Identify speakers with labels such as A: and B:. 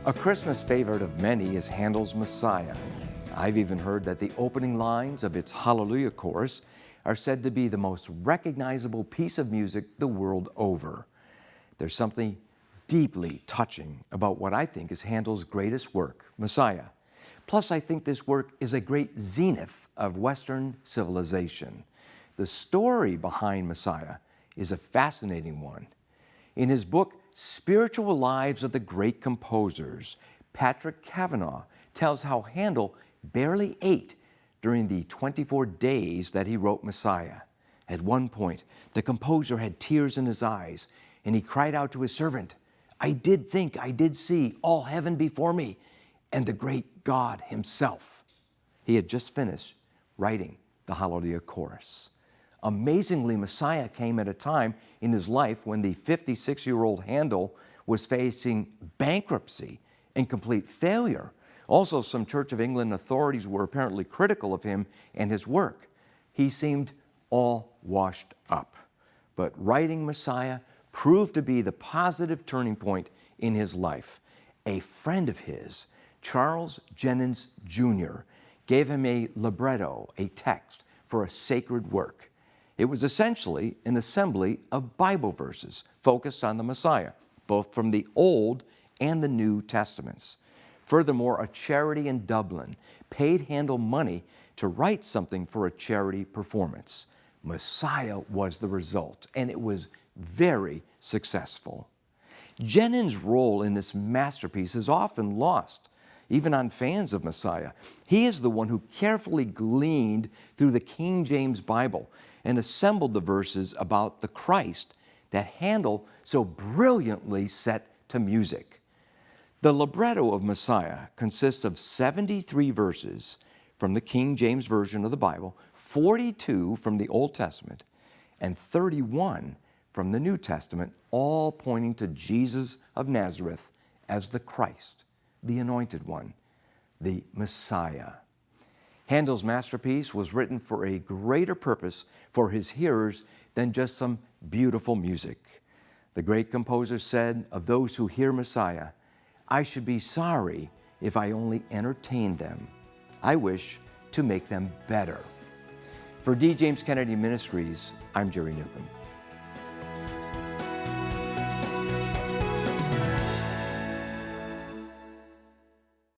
A: A Christmas favorite of many is Handel's Messiah. I've even heard that the opening lines of its Hallelujah chorus are said to be the most recognizable piece of music the world over. There's something deeply touching about what I think is Handel's greatest work, Messiah. Plus, I think this work is a great zenith of Western civilization. The story behind Messiah is a fascinating one. In his book, Spiritual Lives of the Great Composers, Patrick Kavanagh tells how Handel barely ate during the 24 days that he wrote Messiah. At one point, the composer had tears in his eyes, and he cried out to his servant, "I did think, I did see all heaven before me, and the great God himself." He had just finished writing the Hallelujah chorus. Amazingly, Messiah came at a time in his life when the 56-year-old Handel was facing bankruptcy and complete failure. Also, some Church of England authorities were apparently critical of him and his work. He seemed all washed up. But writing Messiah proved to be the positive turning point in his life. A friend of his, Charles Jennens Jr., gave him a libretto, a text for a sacred work. It was essentially an assembly of Bible verses focused on the Messiah, both from the Old and the New Testaments. Furthermore, a charity in Dublin paid Handel money to write something for a charity performance. Messiah was the result, and it was very successful. Jennens' role in this masterpiece is often lost, even on fans of Messiah. He is the one who carefully gleaned through the King James Bible and assembled the verses about the Christ that Handel so brilliantly set to music. The libretto of Messiah consists of 73 verses from the King James Version of the Bible, 42 from the Old Testament, and 31 from the New Testament, all pointing to Jesus of Nazareth as the Christ, the Anointed One, the Messiah. Handel's masterpiece was written for a greater purpose for his hearers than just some beautiful music. The great composer said of those who hear Messiah, "I should be sorry if I only entertained them. I wish to make them better." For D. James Kennedy Ministries, I'm Jerry Newcomb.